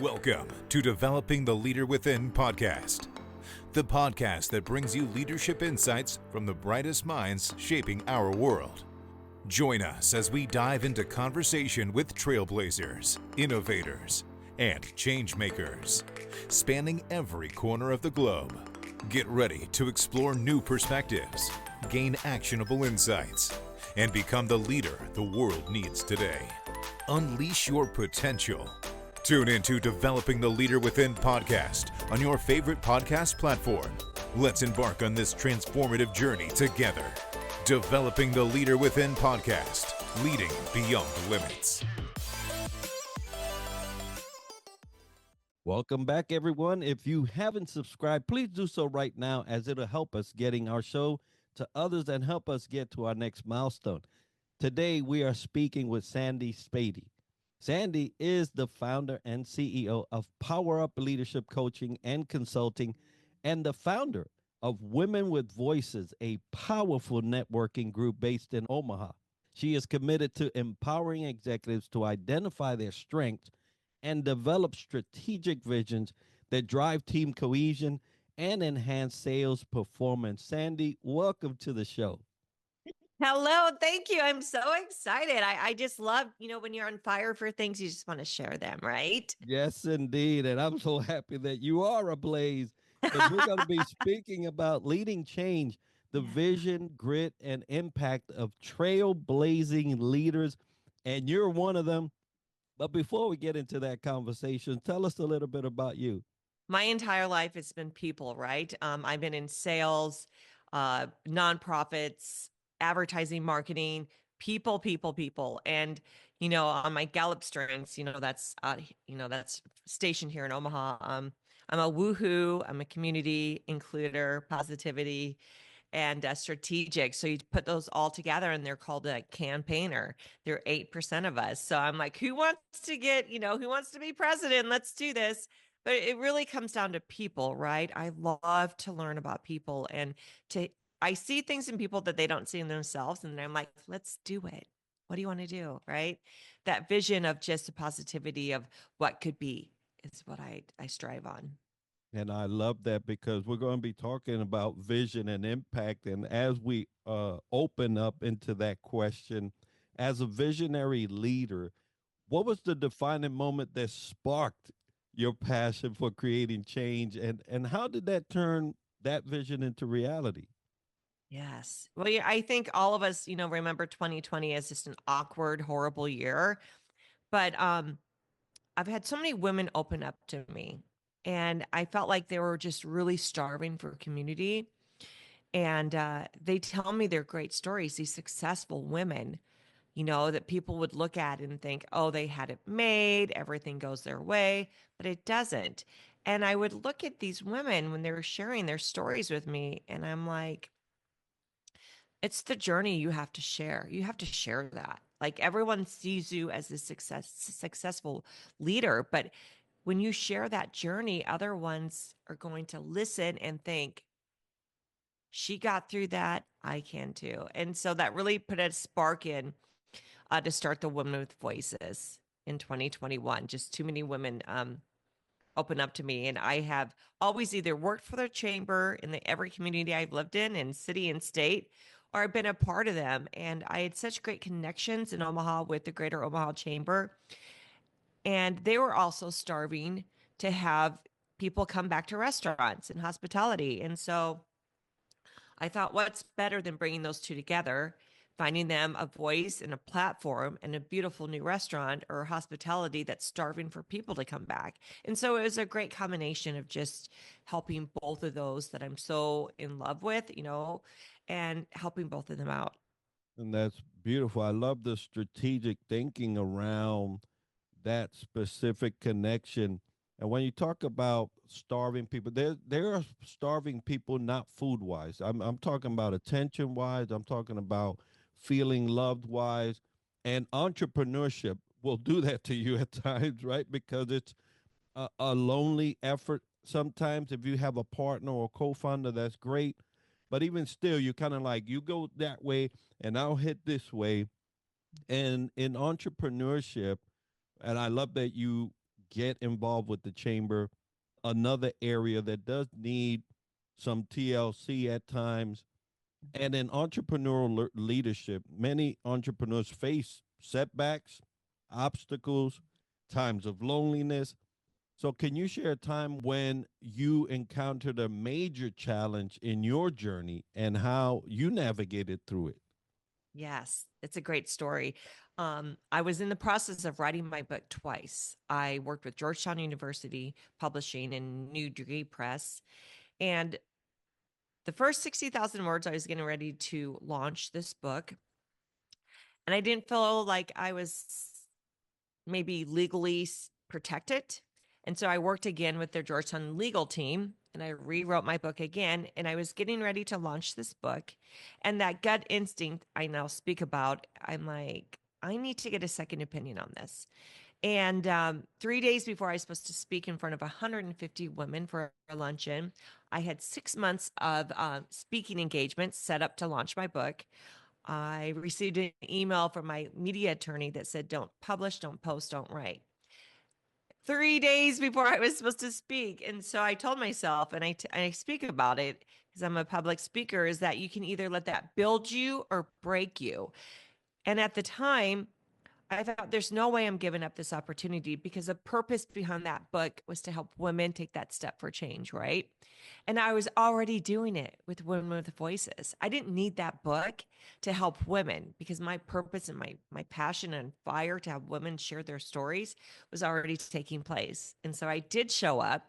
Welcome to Developing the Leader Within podcast, the podcast that brings you leadership insights from the brightest minds shaping our world. Join us as we dive into conversation with trailblazers, innovators, and change makers, spanning every corner of the globe. Get ready to explore new perspectives, gain actionable insights, and become the leader the world needs today. Unleash your potential. Tune into Developing the Leader Within podcast on your favorite podcast platform. Let's embark on this transformative journey together. Developing the Leader Within podcast, leading beyond limits. Welcome back, everyone. If you haven't subscribed, please do so right now, as it'll help us getting our show to others and help us get to our next milestone. Today, we are speaking with Sandy Spady. Sandy is the founder and CEO of Power Up Leadership Coaching and Consulting and the founder of Women with Voices, a powerful networking group based in Omaha. She is committed to empowering executives to identify their strengths and develop strategic visions that drive team cohesion and enhance sales performance. Sandy, welcome to the show. Hello, thank you. I'm so excited. I just love, when you're on fire for things, you just want to share them, right? Yes, indeed. And I'm so happy that you are ablaze, because we're going to be speaking about leading change, the vision, grit, and impact of trailblazing leaders. And you're one of them. But before we get into that conversation, tell us a little bit about you. My entire life, it's been people, right? I've been in sales, nonprofits, advertising, marketing, people. And, on my Gallup strengths, that's stationed here in Omaha. I'm a woohoo, I'm a community includer, positivity, and strategic. So you put those all together and they're called a campaigner. They're 8% of us. So I'm like, who wants to be president? Let's do this. But it really comes down to people, right? I love to learn about people, and I see things in people that they don't see in themselves. And I'm like, let's do it. What do you want to do? Right? That vision of just the positivity of what could be is what I strive on. And I love that, because we're going to be talking about vision and impact. And as we open up into that question, as a visionary leader, what was the defining moment that sparked your passion for creating change? And how did that turn that vision into reality? Yes. Well, yeah, I think all of us, remember 2020 as just an awkward, horrible year. But I've had so many women open up to me, and I felt like they were just really starving for community. And they tell me their great stories, these successful women, that people would look at and think, oh, they had it made, everything goes their way, but it doesn't. And I would look at these women when they were sharing their stories with me, and I'm like, it's the journey you have to share. You have to share that. Like, everyone sees you as a successful leader, but when you share that journey, other ones are going to listen and think, she got through that, I can too. And so that really put a spark in to start the Women with Voices in 2021. Just too many women open up to me. And I have always either worked for their chamber in every community I've lived in city and state, or I've been a part of them. And I had such great connections in Omaha with the Greater Omaha Chamber. And they were also starving to have people come back to restaurants and hospitality. And so I thought, what's better than bringing those two together, finding them a voice and a platform and a beautiful new restaurant or hospitality that's starving for people to come back. And so it was a great combination of just helping both of those that I'm so in love with, and helping both of them out. And that's beautiful. I love the strategic thinking around that specific connection. And when you talk about starving people, there are starving people, not food wise. I'm talking about attention wise. I'm talking about feeling loved wise. And entrepreneurship will do that to you at times, right? Because it's a lonely effort. Sometimes if you have a partner or co-founder, that's great. But even still, you kind of like, you go that way and I'll hit this way. And in entrepreneurship, and I love that you get involved with the chamber, another area that does need some TLC at times. And in entrepreneurial leadership, many entrepreneurs face setbacks, obstacles, times of loneliness. So, can you share a time when you encountered a major challenge in your journey and how you navigated through it? Yes, it's a great story. I was in the process of writing my book twice. I worked with Georgetown University Publishing and New Degree Press. And the first 60,000 words, I was getting ready to launch this book. And I didn't feel like I was maybe legally protected. And so I worked again with their Georgetown legal team and I rewrote my book again. And I was getting ready to launch this book. And that gut instinct I now speak about, I'm like, I need to get a second opinion on this. And 3 days before I was supposed to speak in front of 150 women for a luncheon, I had 6 months of speaking engagements set up to launch my book. I received an email from my media attorney that said, don't publish, don't post, don't write. 3 days before I was supposed to speak. And so I told myself, and I speak about it because I'm a public speaker, is that you can either let that build you or break you. And at the time, I thought there's no way I'm giving up this opportunity because the purpose behind that book was to help women take that step for change, right? And I was already doing it with Women with Voices. I didn't need that book to help women because my purpose and my passion and fire to have women share their stories was already taking place. And so I did show up.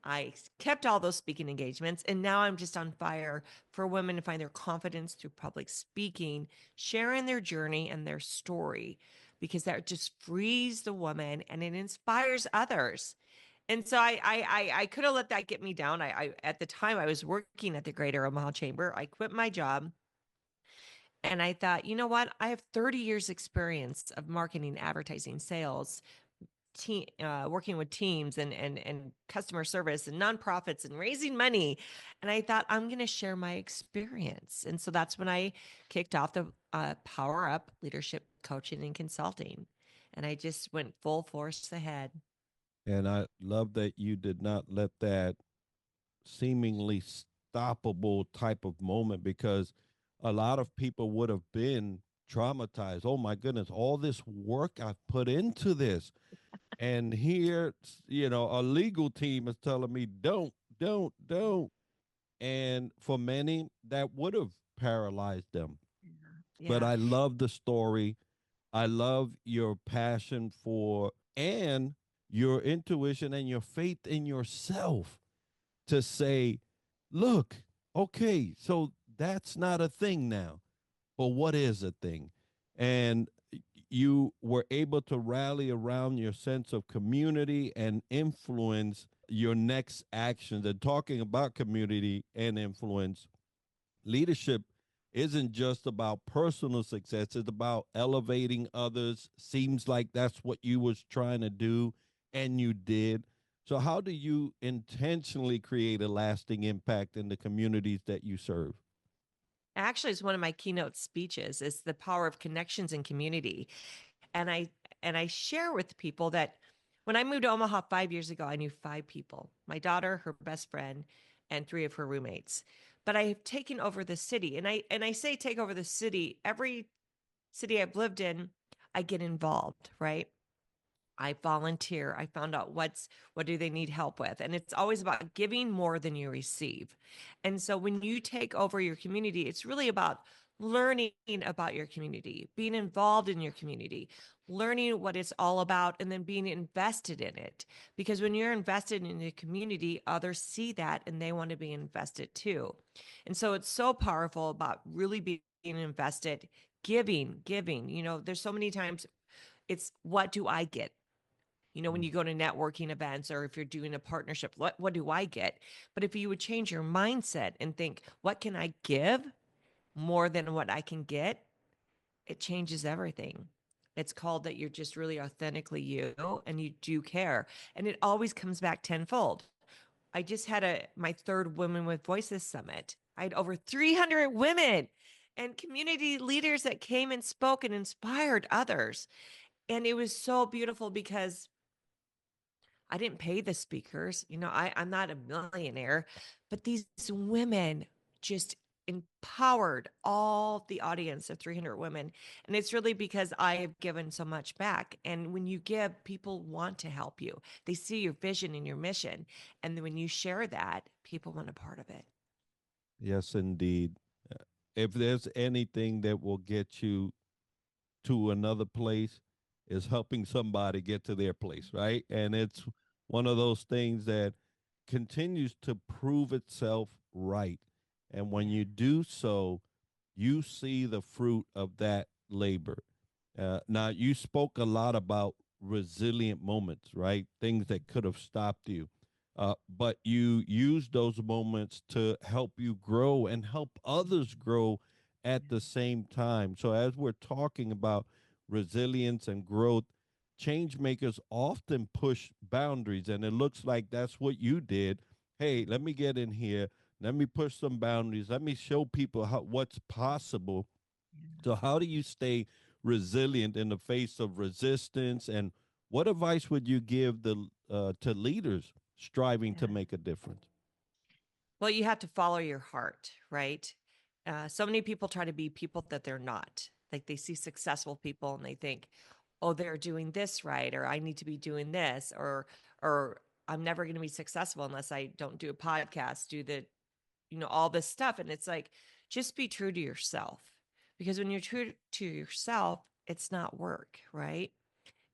I kept all those speaking engagements, and now I'm just on fire for women to find their confidence through public speaking, sharing their journey and their story, because that just frees the woman and it inspires others. And so I could have let that get me down. I at the time I was working at the Greater Omaha Chamber. I quit my job. And I thought, you know what? I have 30 years experience of marketing, advertising, sales, working with teams and customer service and nonprofits and raising money. And I thought I'm going to share my experience. And so that's when I kicked off the Power Up Leadership Coaching and Consulting. And I just went full force ahead. And I love that you did not let that seemingly stoppable type of moment, because a lot of people would have been traumatized. Oh my goodness, all this work I've put into this. And here, a legal team is telling me, don't. And for many, that would have paralyzed them. But Yeah. I love the story. I love your passion for and your intuition and your faith in yourself to say, look, okay, so that's not a thing now, but what is a thing? And you were able to rally around your sense of community and influence your next actions. And talking about community and influence, leadership isn't just about personal success, it's about elevating others. Seems like that's what you was trying to do, and you did. So how do you intentionally create a lasting impact in the communities that you serve? Actually, it's one of my keynote speeches is the power of connections and community. And I share with people that when I moved to Omaha 5 years ago, I knew 5 people: my daughter, her best friend, and 3 of her roommates. But I have taken over the city, and I say take over the city. Every city I've lived in, I get involved, right? I volunteer. I found out what do they need help with. And it's always about giving more than you receive. And so when you take over your community, it's really about learning about your community, being involved in your community, learning what it's all about, and then being invested in it. Because when you're invested in the community, others see that and they want to be invested too. And so it's so powerful about really being invested, giving. There's so many times it's what do I get? When you go to networking events or if you're doing a partnership, what do I get? But if you would change your mindset and think, what can I give more than what I can get? It changes everything. It's called that you're just really authentically you and you do care. And it always comes back tenfold. I just had my third Women with Voices Summit. I had over 300 women and community leaders that came and spoke and inspired others. And it was so beautiful because I didn't pay the speakers. I'm not a millionaire, but these women just empowered all the audience of 300 women. And it's really because I have given so much back. And when you give, people want to help you. They see your vision and your mission. And then when you share that, people want a part of it. Yes, indeed. If there's anything that will get you to another place, is helping somebody get to their place, right? And it's one of those things that continues to prove itself right. And when you do so, you see the fruit of that labor. Now, you spoke a lot about resilient moments, right? Things that could have stopped you. But you use those moments to help you grow and help others grow at the same time. So, as we're talking about resilience and growth, change makers often push boundaries. And it looks like that's what you did. Hey, let me get in here. Let me push some boundaries. Let me show people what's possible. So, how do you stay resilient in the face of resistance? And what advice would you give to leaders striving to Yeah. make a difference? Well, you have to follow your heart, right? So many people try to be people that they're not. Like they see successful people and they think, "Oh, they're doing this right," or "I need to be doing this," or "I'm never going to be successful unless I don't do a podcast, do all this stuff." And it's like, just be true to yourself, because when you're true to yourself, it's not work, right?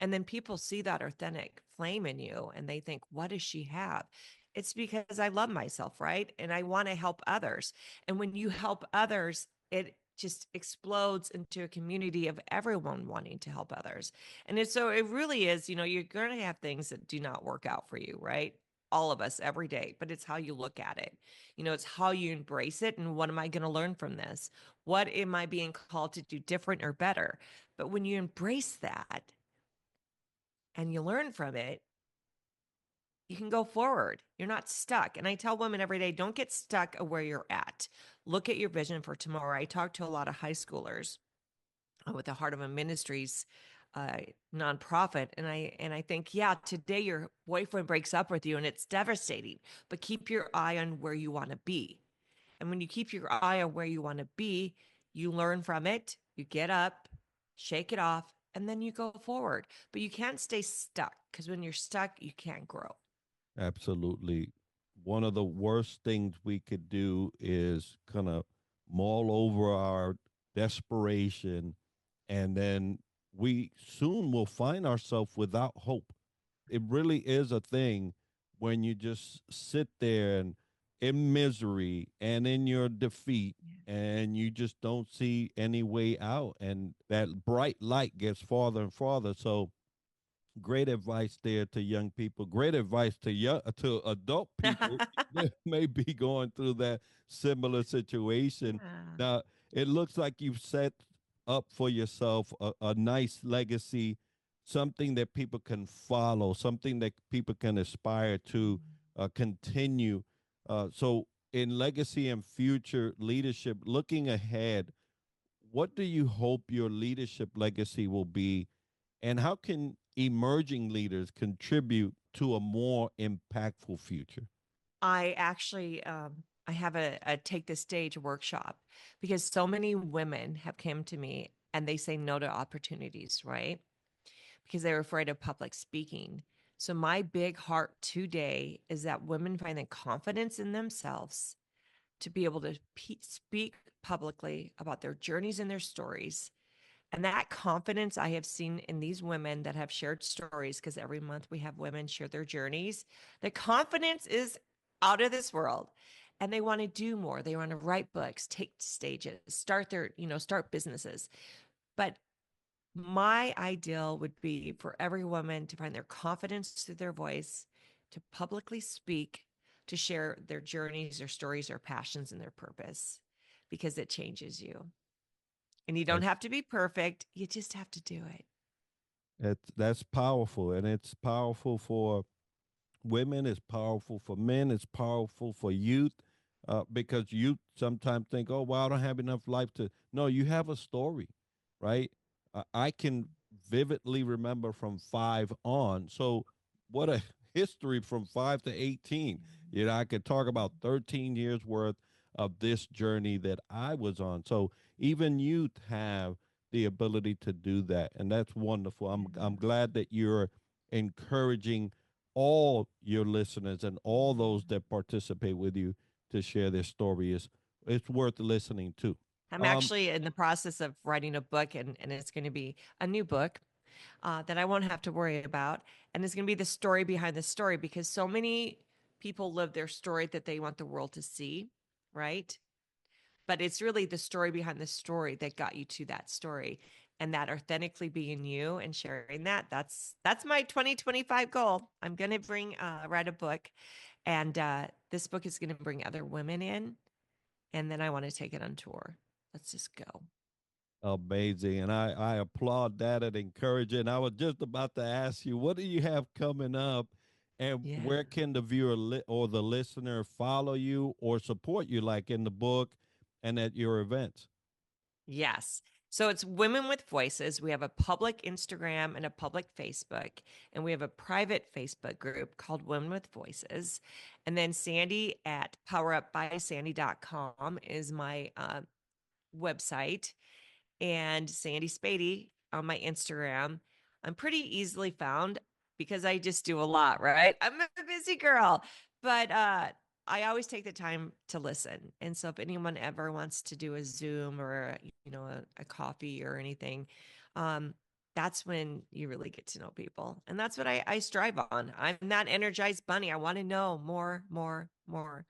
And then people see that authentic flame in you and they think, what does she have? It's because I love myself, right? And I want to help others. And when you help others, it just explodes into a community of everyone wanting to help others. And so it really is, you're going to have things that do not work out for you, right? All of us every day, but it's how you look at it. It's how you embrace it. And what am I going to learn from this? What am I being called to do different or better? But when you embrace that, and you learn from it, you can go forward. You're not stuck. And I tell women every day, don't get stuck at where you're at. Look at your vision for tomorrow. I talk to a lot of high schoolers with the Heart of a Ministries uh, nonprofit, and I think, yeah, today your boyfriend breaks up with you, and it's devastating. But keep your eye on where you want to be. And when you keep your eye on where you want to be, you learn from it, you get up, shake it off, and then you go forward. But you can't stay stuck, because when you're stuck, you can't grow. Absolutely. One of the worst things we could do is kind of maul over our desperation, and then we soon will find ourselves without hope. It really is a thing when you just sit there and in misery and in your defeat, and you just don't see any way out, and that bright light gets farther and farther. So great advice there to young people. Great advice to adult people that may be going through that similar situation. Yeah. Now, it looks like you've set up for yourself a nice legacy, something that people can follow, something that people can aspire to continue. So, in legacy and future leadership, looking ahead, what do you hope your leadership legacy will be, and how can emerging leaders contribute to a more impactful future? I actually I have a take the stage workshop, because so many women have come to me and they say no to opportunities, right? Because they're afraid of public speaking. So my big heart today is that women find the confidence in themselves to be able to speak publicly about their journeys and their stories. And that confidence I have seen in these women that have shared stories, because every month we have women share their journeys. The confidence is out of this world. And they want to do more. They want to write books, take stages, start businesses. But my ideal would be for every woman to find their confidence through their voice, to publicly speak, to share their journeys, their stories, their passions, and their purpose, because it changes you. And you don't That's have to be perfect. You just have to do it. that's powerful, and it's powerful for women, it's powerful for men, it's powerful for youth, because youth sometimes think, oh, well, I don't have enough life to. No, you have a story, right? I can vividly remember from 5 on. So, what a history from 5 to 18. You know, I could talk about 13 years worth of this journey that I was on. So even youth have the ability to do that, and that's wonderful. I'm glad that you're encouraging all your listeners and all those that participate with you to share their story. It's worth listening to. I'm Um, actually in the process of writing a book, and it's going to be a new book that I won't have to worry about. And it's going to be the story behind the story, because so many people live their story that they want the world to see, right? But it's really the story behind the story that got you to that story, and that authentically being you and sharing that. That's my 2025 goal. I'm going to write a book, and this book is going to bring other women in, and then I want to take it on tour. Let's just go. Amazing. And I applaud that and encourage it. And I was just about to ask you, what do you have coming up? And Yeah. where can the viewer or the listener follow you or support you, like in the book and at your events? Yes. So it's Women with Voices. We have a public Instagram and a public Facebook, and we have a private Facebook group called Women with Voices. And then Sandy at powerupbysandy.com is my website, and Sandy Spady on my Instagram. I'm pretty easily found because I just do a lot, right? I'm a busy girl, but I always take the time to listen. And so if anyone ever wants to do a Zoom or a coffee or anything, um, that's when you really get to know people. And that's what I strive on. I'm that energized bunny. I want to know more, more, more.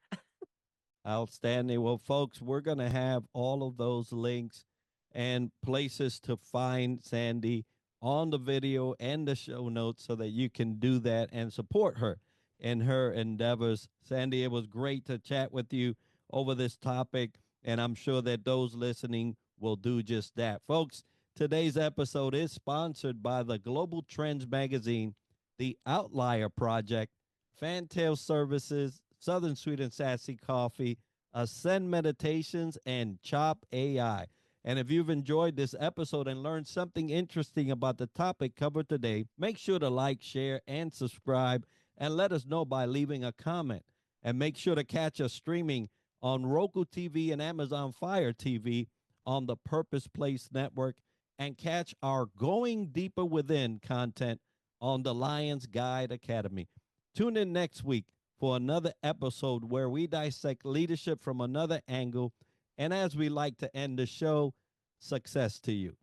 Outstanding. Well, folks, we're going to have all of those links and places to find Sandy on the video and the show notes so that you can do that and support her in her endeavors. Sandy, it was great to chat with you over this topic, and I'm sure that those listening will do just that. Folks, today's episode is sponsored by the Global Trends magazine, The Outlier Project, Fantail Services, Southern Sweet and Sassy Coffee, Ascend Meditations, and Chop AI. And if you've enjoyed this episode and learned something interesting about the topic covered today, make sure to like, share, and subscribe, and let us know by leaving a comment. And make sure to catch us streaming on Roku TV and Amazon Fire TV on the Purpose Place Network, and catch our Going Deeper Within content on the Lions Guide Academy. Tune in next week for another episode where we dissect leadership from another angle. And as we like to end the show, success to you.